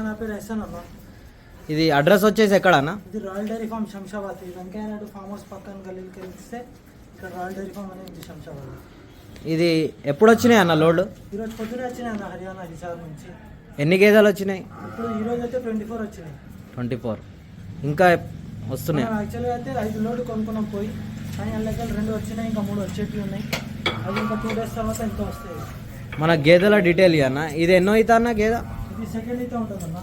నా పేరు ఎస్ఎన్ అన్న. ఇది అడ్రస్ వచ్చేసి ఎక్కడన్నా? ఇది royal dairy farm Shamshabad. Venkaiah Naidu farm house పక్కన గల్లీకి వెళ్తే ఇక్కడ రాయల్ డైరీ ఫామ్ అనేది ఉంది శంషాబాద్. ఇది ఎప్పుడు వచ్చినాయి అన్న లోడ్? ఈరోజు పొద్దునే వచ్చినాయి అన్న, హర్యానా హిసార్ నుంచి. ఎన్ని గేదెలు వచ్చినాయి? ఇప్పుడు ఈరోజు అయితే 24 వచ్చినాయి. 24 ఇంకా వస్తున్నాయి. యాక్చువల్గా అయితే 5 లోడ్ కొనుక్కున్నాం పోయి, కానీ అందులో 2 వచ్చినాయి, ఇంకా 3 వచ్చేటివి ఉన్నాయి. అది ఇంకా 2 days తర్వాత ఇంకా వస్తాయి. మన గేదెల డీటెయిల్ అన్న. ఇది ఎన్నో ఈత అన్న గేదె? ఇది సెకండ్ ఈత ఉంటుందన్న.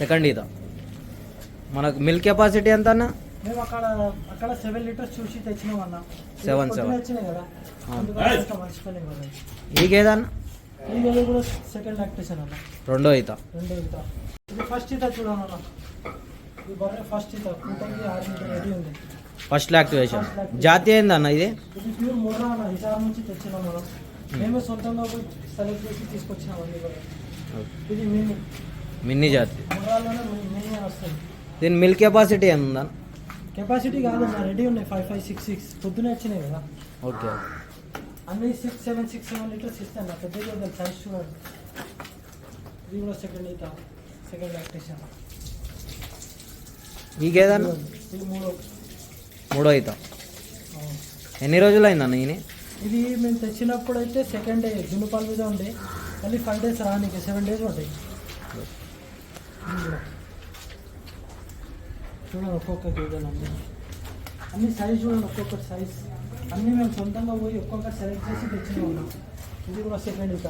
సెకండ్ ఈత. మనకు మిల్క్ కెపాసిటీ ఎంత అన్న? మేము అక్కడ 7 లీటర్స్ చూసి తెచ్చినాం అన్న. 7 వచ్చినాయి కదా, మర్చిపోయినాం కదా. ఈ గేదె అన్న? ఈ గేదె కూడా సెకండ్ లాక్టేషన్ అన్న. రెండో ఈత. ఇది ఫస్ట్ ఈత చూడన్న. ఇది బర్రె ఫస్ట్ ఈత కూటంగి 6 లీటర్ రెడీ ఉంది. ఫస్ట్ లాక్టివేషన్. జాతి ఏందన్న ఇది? ఇది ప్యూర్ ముర్రా అన్న. హిసార్ నుంచి తెచ్చినాం మనం. మేమే సొంతంగా పోయి సెలెక్ట్ చేసి తీసుకొచ్చినాం అన్ని కూడా. ఇది మిన్నీ జాతి. ముర్రాలోనే మినీ వస్తుంది. దీని మిల్క్ కెపాసిటీ ఉందా? కెపాసిటీ కాదన్న, రెడీ ఉన్నాయి. 5, 6 పొద్దునే వచ్చినాయి కదా. ఓకే. అన్ని 6, 7 లీటర్స్ ఇస్తాను. పెద్దగా సైజ్ చూడండి. ఇది కూడా సెకండ్ ఈత, సెకండ్ లాక్టేషన్. ఈ గేదె ఇది మూడో ఈత. ఎన్ని రోజులు అయిందన్న ఈయన? ఇది మేము తెచ్చినప్పుడు అయితే సెకండ్ డే జున్నుపాల మీద ఉండే, మళ్ళీ 5 days రానికి 7 days ఉంటాయి. చూడండి ఒక్కొక్క గేదెలు అన్ని సైజ్ చూడండి, ఒక్కొక్కటి సైజ్ అన్నీ మేము సొంతంగా పోయి ఒక్కొక్కటి సెలెక్ట్ చేసి తెచ్చినా ఉన్నాం. ఇది కూడా సెకండ్ ఈత.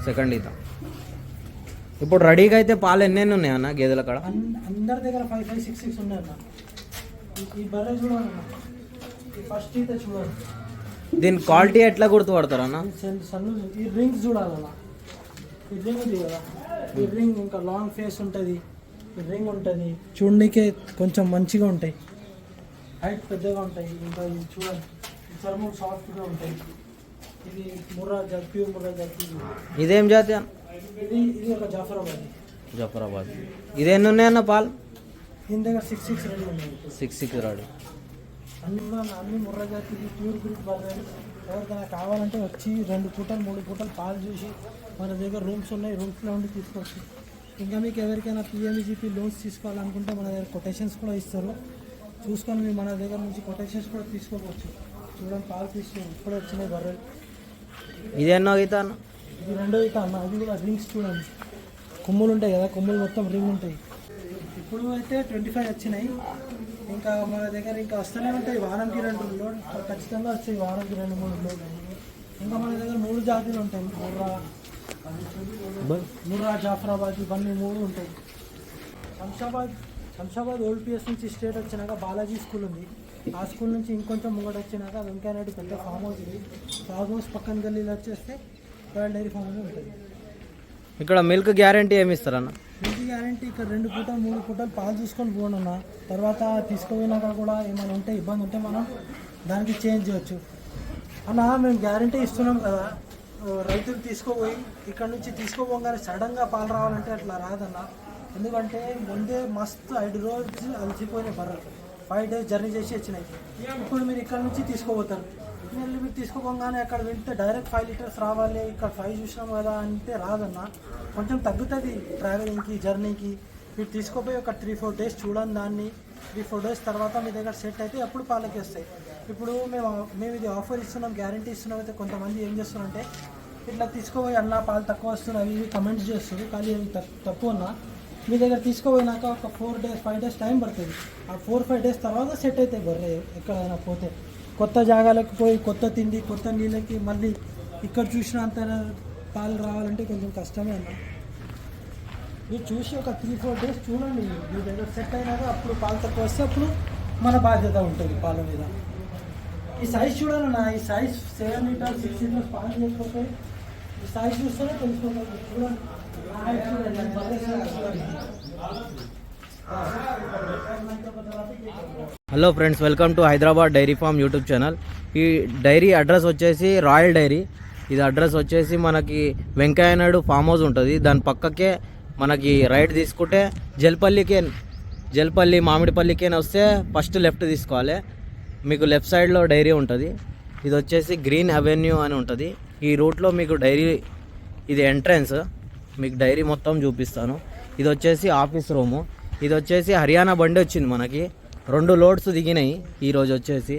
సెకండ్ ఈత. ఇప్పుడు రెడీగా అయితే పాలు ఎన్ని ఉన్నాయి అన్న గేదెల కాడ? అందరి దగ్గర 5, 6 ఉన్నాయి అన్న. ఈ బర్రె చూడండి, ఈ ఫస్ట్ ఈత చూడండి. దీని క్వాలిటీ ఎట్లా గుర్తుపడతారు అన్న? సన్ను ఈ రింగ్స్ చూడాలన్న. ఈ రింగ్ ఉంది కదా, ఈ రింగ్ ఇంకా లాంగ్ ఫేస్ ఉంటుంది, ఈ రింగ్ ఉంటుంది. చూడడానికి కొంచెం మంచిగా ఉంటాయి, హైట్ పెద్దగా ఉంటాయి. ఇంకా ఇది చూడండి, ఈ చర్మం సాఫ్ట్గా ఉంటాయి. ఇది ముర్రా జాతి, ప్యూర్ ముర్రా జాతి. ఇదేం జాతి అన్న? ఇది ఒక జాఫరాబాద్. ఇది ఎన్ని ఉన్నాయన్న పాలు? దీని దగ్గర 6 రెడీ ఉన్నాయి. 6 రెడీ. అన్ని ముర్రా జాతి ప్యూర్ బ్రీడ్ బర్రెలు. ఎవరికైనా కావాలంటే వచ్చి 2 పూటలు 3 పూటలు పాలు చూసి మన దగ్గర రూమ్స్ ఉన్నాయి, రూమ్స్లో ఉండి తీసుకోవచ్చు. ఇంకా మీకు ఎవరికైనా PMGP లోన్స్ తీసుకోవాలనుకుంటే మన దగ్గర కొటేషన్స్ కూడా ఇస్తారు. చూసుకొని మీరు మన దగ్గర నుంచి కొటేషన్స్ కూడా తీసుకోవచ్చు. చూడండి పాలు తీసుకుని ఇప్పుడే వచ్చినాయి బర్రెలు. ఇది ఎన్నో ఈత అన్న? ఇది రెండో ఈత అన్న. అది కూడా రింగ్స్ చూడండి, కొమ్ములు ఉంటాయి కదా, కొమ్ములు మొత్తం రింగ్ ఉంటాయి. ఇప్పుడు అయితే 25 వచ్చినాయి. ఇంకా మన దగ్గర ఇంకా వస్తూనే ఉంటాయి. వారానికి 2 లోడ్ ఖచ్చితంగా వచ్చాయి, వారానికి 2-3 లోడ్. ఇంకా మన దగ్గర 3 జాతీలు ఉంటాయి. ముర్రా, జాఫరాబాద్, ఇవన్నీ 3 ఉంటాయి. శంషాబాద్ ఓల్డ్ PS నుంచి స్టేట్ వచ్చినాక బాలాజీ స్కూల్ ఉంది. ఆ స్కూల్ నుంచి ఇంకొంచెం ముంగట వచ్చినాక వెంకయ్య నాయుడు పెద్ద ఫామ్ హౌస్ ఉంది. ఫామ్ హౌస్ పక్కన గల్లీలో వచ్చేస్తే రాయల్ డైరీ ఫామ్ హౌస్ ఉంటుంది. ఇక్కడ మిల్క్ గ్యారంటీ ఏమి ఇస్తారన్న? మిల్క్ గ్యారంటీ ఇక్కడ 2 పూటలు 3 పూటలు పాలు చూసుకొని పోనన్నా. తర్వాత తీసుకుపోయినాక కూడా ఏమైనా ఉంటే ఇబ్బంది ఉంటే మనం దానికి చేంజ్ చేయొచ్చు అన్న. మేము గ్యారంటీ ఇస్తున్నాం కదా. రైతులు తీసుకోపోయి ఇక్కడ నుంచి తీసుకోపోగానే సడన్గా పాలు రావాలంటే అట్లా రాదన్న. ఎందుకంటే ముందే మస్తు 5 రోజులు అలసిపోయినాయి బర్రెలు, 5 days జర్నీ చేసి వచ్చినాయి. ఇప్పుడు మీరు ఇక్కడ నుంచి తీసుకోపోతారు, మీరు తీసుకోపోగానే అక్కడ వెళ్తే డైరెక్ట్ 5 లీటర్స్ రావాలి, ఇక్కడ 5 చూసినాం కదా అంటే రాదన్న. కొంచెం తగ్గుతుంది ట్రావెలింగ్కి, జర్నీకి. మీరు తీసుకోపోయి ఒక 3-4 days చూడండి దాన్ని. 3-4 days తర్వాత మీ దగ్గర సెట్ అయితే అప్పుడు పాలకి వస్తాయి. ఇప్పుడు మేము ఇది ఆఫర్ ఇస్తున్నాం, గ్యారంటీ ఇస్తున్నాం. అయితే కొంతమంది ఏం చేస్తున్నారంటే ఇట్లా తీసుకోపోయి అన్న పాలు తక్కువ వస్తున్నాయి ఇవి కమెంట్స్ చేస్తారు. కానీ అవి తప్పు అన్న. మీ దగ్గర తీసుకోపోయినాక ఒక 4 days 5 days టైం పడుతుంది. ఆ 4-5 days తర్వాత సెట్ అవుతాయి బర్రె. ఎక్కడైనా పోతే కొత్త జాగాలకు పోయి కొత్త తిండి కొత్త నీళ్ళకి మళ్ళీ ఇక్కడ చూసినంత పాలు రావాలంటే కొంచెం కష్టమే అన్న. మీరు చూసి ఒక 3-4 days చూడండి. మీ దగ్గర సెట్ అయినాక అప్పుడు పాలు తక్కువ వస్తే అప్పుడు మన బాధ్యత ఉంటుంది పాల మీద. ఈ సైజ్ చూడాలన్నా, ఈ సైజ్ 7 లీటర్స్ 6 లీటర్స్ పాలు చేయకపోతే ఈ సైజ్ చూస్తేనే తెలుసుకోవాలి. చూడండి hello friends, welcome to Hyderabad dairy farm YouTube channel. ఈ డైరీ అడ్రస్ వచ్చేసి రాయల్ డైరీ. ఇది అడ్రస్ వచ్చేసి మనకి వెంకయ్య నాయుడు ఫామ్ హౌస్ ఉంటుంది. దాని పక్కకే మనకి రైట్ తీసుకుంటే జల్పల్లి మామిడిపల్లికే వస్తే ఫస్ట్ లెఫ్ట్ తీసుకోవాలి. మీకు లెఫ్ట్ సైడ్లో డైరీ ఉంటుంది. ఇది వచ్చేసి గ్రీన్ అవెన్యూ అని ఉంటుంది. ఈ రూట్లో మీకు డైరీ, ఇది ఎంట్రన్స్. మీకు డైరీ మొత్తం చూపిస్తాను. ఇది వచ్చేసి ఆఫీస్ రూము. ఇది వచ్చేసి హర్యానా బండి వచ్చింది మనకి, 2 లోడ్స్ దిగినాయి ఈరోజు వచ్చేసి.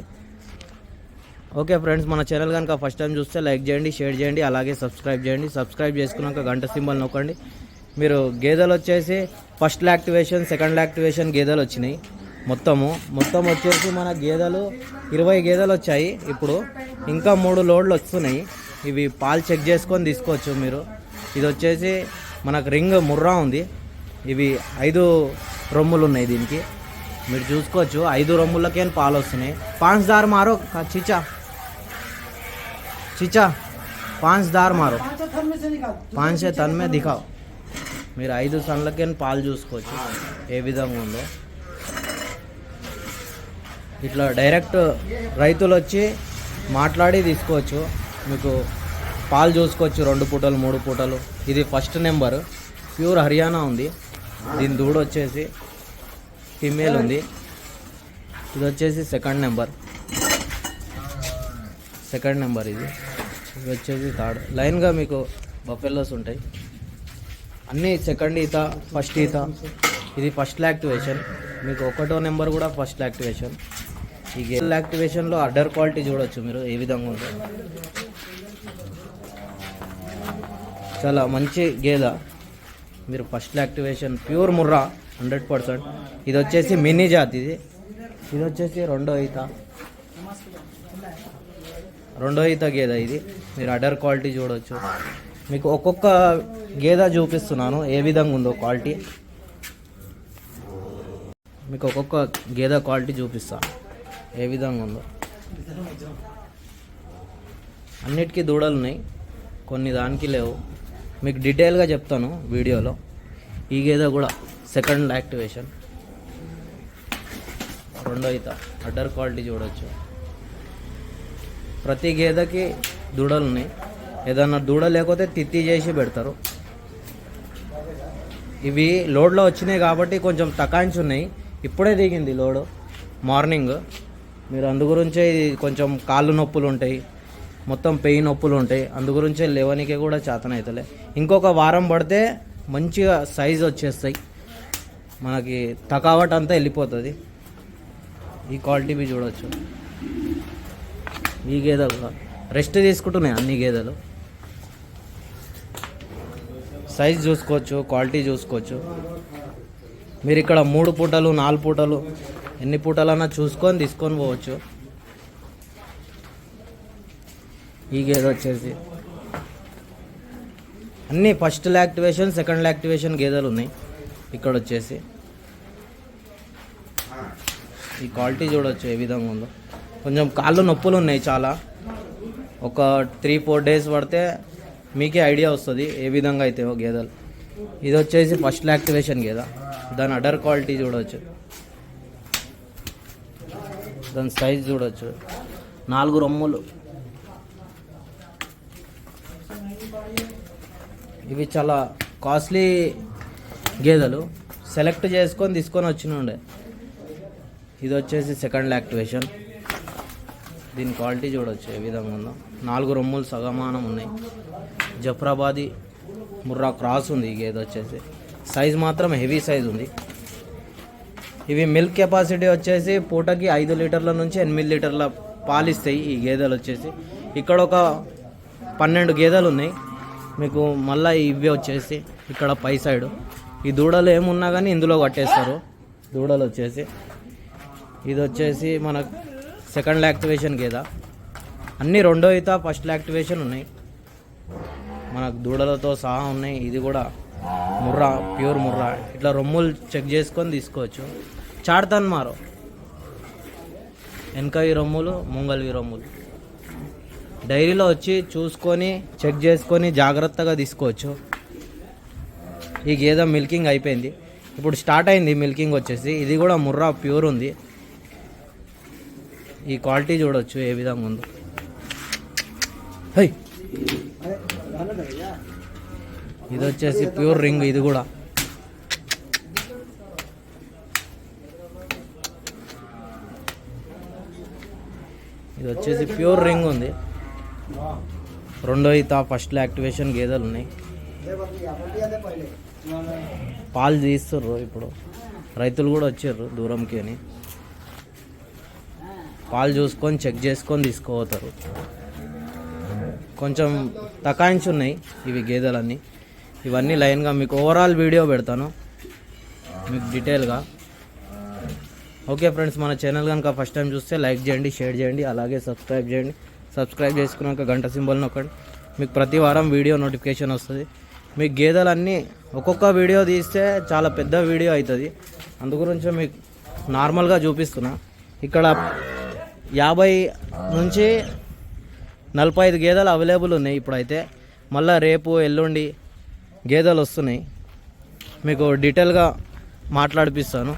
ఓకే ఫ్రెండ్స్, మన ఛానల్ కనుక ఫస్ట్ టైం చూస్తే లైక్ చేయండి, షేర్ చేయండి, అలాగే సబ్స్క్రైబ్ చేయండి. సబ్స్క్రైబ్ చేసుకున్నాక గంట సింబల్ నొక్కండి. మీరు గేదెలు వచ్చేసి ఫస్ట్ యాక్టివేషన్, సెకండ్ యాక్టివేషన్ గేదెలు వచ్చినాయి. మొత్తం వచ్చేసి మన గేదెలు 20 గేదెలు వచ్చాయి. ఇప్పుడు ఇంకా 3 లోడ్లు వస్తున్నాయి. ఇవి పాలు చెక్ చేసుకొని తీసుకోవచ్చు మీరు. ఇది వచ్చేసి మనకు రింగ్ ముర్రా ఉంది. ఇవి 5 రొమ్ములు ఉన్నాయి దీనికి, మీరు చూసుకోవచ్చు. 5 రొమ్ములకే పాలు వస్తున్నాయి. 5 దార్ మారో చిచా 5 దార్ మారో 5 తన్ మే దిఖావు. మీరు 5 సన్లకే పాలు చూసుకోవచ్చు ఏ విధంగా ఉందో. ఇట్లా డైరెక్ట్ రైతులు వచ్చి మాట్లాడి తీసుకోవచ్చు. మీకు పాలు చూసుకోవచ్చు 2 పూటలు 3 పూటలు. ఇది ఫస్ట్ నెంబర్, ప్యూర్ హర్యానా ఉంది. దీని దూడ వచ్చేసి ఫీమేల్ ఉంది. ఇది వచ్చేసి సెకండ్ నెంబర్ ఇది వచ్చేసి థర్డ్. లైన్గా మీకు బఫెల్లోస్ ఉంటాయి అన్నీ. సెకండ్ ఈత, ఫస్ట్ ఈత. ఇది ఫస్ట్ యాక్టివేషన్. మీకు 1వ నెంబర్ కూడా ఫస్ట్ యాక్టివేషన్. ఈ గేదెల యాక్టివేషన్లో అడ్డర్ క్వాలిటీ చూడొచ్చు మీరు ఏ విధంగా ఉందో. చాలా మంచి గేదె. మీరు ఫస్ట్ యాక్టివేషన్ ప్యూర్ ముర్రా 100%. ఇది వచ్చేసి మినీ జాతి. ఇది వచ్చేసి 2వ ఈత గేదె. ఇది మీరు అడ్డర్ క్వాలిటీ చూడవచ్చు. మీకు ఒక్కొక్క గేదె చూపిస్తున్నాను ఏ విధంగా ఉందో క్వాలిటీ. మీకు ఒక్కొక్క గేదె క్వాలిటీ చూపిస్తా ఏ విధంగా ఉందో. అన్నిటికీ దూడలు ఉన్నాయి, కొన్ని దానికి లేవు. మీకు డీటెయిల్గా చెప్తాను వీడియోలో. ఈ గేదె కూడా సెకండ్ యాక్టివేషన్, 2వ ఈత. అడ్డర్ క్వాలిటీ చూడవచ్చు. ప్రతి గేదెకి దూడలు ఉన్నాయి. ఏదన్నా దూడ లేకపోతే తిత్తి చేసి పెడతారు. ఇవి లోడ్లో వచ్చినాయి కాబట్టి కొంచెం తకాయించి ఉన్నాయి. ఇప్పుడే దిగింది లోడు మార్నింగ్. మీరు అందు గురించే ఇది కొంచెం కాళ్ళు నొప్పులు ఉంటాయి, మొత్తం పెయిన్ నొప్పులు ఉంటాయి. అందు గురించే లేవనికే కూడా చేతన అవుతలే. ఇంకొక వారం పడితే మంచిగా సైజు వచ్చేస్తాయి. మనకి థకావట్ అంతా వెళ్ళిపోతుంది. ఈ క్వాలిటీ బి చూడవచ్చు. ఈ గేదె కూడా రెస్ట్ తీసుకుంటున్నాయి అన్ని గేదెలు. సైజ్ చూసుకోవచ్చు, క్వాలిటీ చూసుకోవచ్చు. మీరు ఇక్కడ 3 పూటలు 4 పూటలు ఎన్ని పూటలన్నా చూసుకొని తీసుకొని పోవచ్చు. ఈ గేదె వచ్చేసి అన్నీ ఫస్ట్ యాక్టివేషన్, సెకండ్ యాక్టివేషన్ గేదెలు ఉన్నాయి. ఇక్కడ వచ్చేసి ఈ క్వాలిటీ చూడవచ్చు ఏ విధంగా ఉందో. కొంచెం కాళ్ళు నొప్పులు ఉన్నాయి చాలా. ఒక 3-4 డేస్ పడితే మీకే ఐడియా వస్తుంది ఏ విధంగా అయితే గేదెలు. ఇది వచ్చేసి ఫస్ట్ యాక్టివేషన్ గేదె. దాని అడర్ క్వాలిటీ చూడవచ్చు, దాని సైజ్ చూడవచ్చు. 4 రొమ్ములు. ఇవి చాలా కాస్ట్లీ గేదెలు, సెలెక్ట్ చేసుకొని తీసుకొని వచ్చినుండే. ఇది వచ్చేసి సెకండ్ యాక్టివేషన్. దీని క్వాలిటీ చూడవచ్చు ఏ విధంగా ఉందో. 4 రొమ్ములు సగమానం ఉన్నాయి. జఫ్రాబాదీ ముర్రా క్రాస్ ఉంది ఈ గేదె వచ్చేసి. సైజ్ మాత్రం హెవీ సైజ్ ఉంది. ఇవి మిల్క్ కెపాసిటీ వచ్చేసి పూటకి 5 లీటర్ల నుంచి 8 లీటర్ల పాలు ఇస్తాయి ఈ గేదెలు వచ్చేసి. ఇక్కడ ఒక 12 గేదెలు ఉన్నాయి మీకు. మళ్ళీ ఇవి వచ్చేసి ఇక్కడ పై సైడు ఈ దూడలు ఏమున్నా కానీ ఇందులో కట్టేస్తారు దూడలు వచ్చేసి. ఇది వచ్చేసి మన సెకండ్ యాక్టివేషన్ గేదె. అన్నీ 2వ ఈత, ఫస్ట్ యాక్టివేషన్ ఉన్నాయి. మనకు దూడలతో సహా ఉన్నాయి. ఇది కూడా ముర్రా, ప్యూర్ ముర్రా. ఇట్లా రొమ్ములు చెక్ చేసుకొని తీసుకోవచ్చు. చాడతాను మారో వెనకవి రొమ్ములు, ముంగల్వి రొమ్ములు. డైరీలో వచ్చి చూసుకొని చెక్ చేసుకొని జాగ్రత్తగా తీసుకోవచ్చు. ఈ గేదె మిల్కింగ్ అయిపోయింది, ఇప్పుడు స్టార్ట్ అయింది మిల్కింగ్ వచ్చేసి. ఇది కూడా ముర్రా ప్యూర్ ఉంది. ఈ క్వాలిటీ చూడవచ్చు ఏ విధంగా ఉందో. ఇది వచ్చేసి ప్యూర్ రింగ్. ఇది కూడా ఇది వచ్చేసి ప్యూర్ రింగ్ ఉంది. 2వ ఈత, ఫస్ట్ యాక్టివేషన్ గేదెలు ఉన్నాయి. పాలు తీస్తుర్రు ఇప్పుడు. రైతులు కూడా వచ్చారు దూరంకి అని. పాలు చూసుకొని చెక్ చేసుకొని తీసుకుపోతారు. కొంచెం తకాయించి ఉన్నాయి ఇవి గేదెలన్నీ. ఇవన్నీ లైన్గా మీకు ఓవరాల్ వీడియో పెడతాను మీకు డీటెయిల్గా. ఓకే ఫ్రెండ్స్, మన ఛానల్ కనుక ఫస్ట్ టైం చూస్తే లైక్ చేయండి, షేర్ చేయండి, అలాగే సబ్స్క్రైబ్ చేయండి. సబ్స్క్రైబ్ చేసుకున్నాక గంట సింబల్ నొక్కండి. మీకు ప్రతి వారం వీడియో నోటిఫికేషన్ వస్తుంది. మీకు గేదెలన్నీ ఒక్కొక్క వీడియో తీస్తే చాలా పెద్ద వీడియో అవుతుంది. అందుగురించి మీకు నార్మల్గా చూపిస్తున్నా. ఇక్కడ 50 నుంచి 45 గేదెలు అవైలబుల్ ఉన్నాయి ఇప్పుడైతే. మళ్ళీ రేపు ఎల్లుండి గేదెలు వస్తున్నాయి. మీకు డీటెయిల్గా మాట్లాడిపిస్తాను.